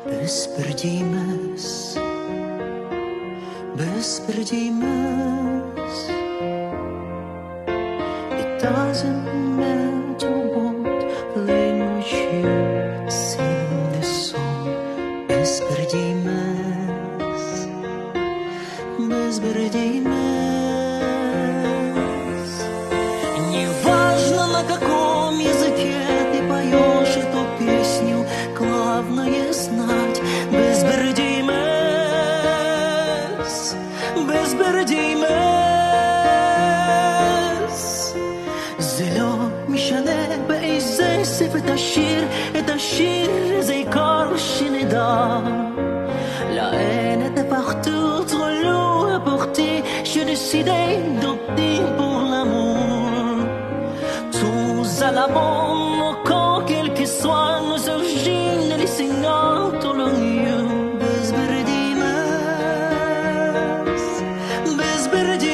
Biz bir değmez, biz bir değmez. It doesn't matter what language you sing this song. Biz bir değmez, biz bir değmez. Неважно, на каком языке ты поешь эту песню, главное знать, без бердимес, без бердимес. Зелён мишане бейзе сифет ашир, это шир зейкар шинеда. La haine était partout, trop lourd à porter. Je décidais d'opter pour l'amour. Tous à la bombe, quand quel que soit nos origines, les signaux tout le lieu. Bez berdimas, bez berdimas.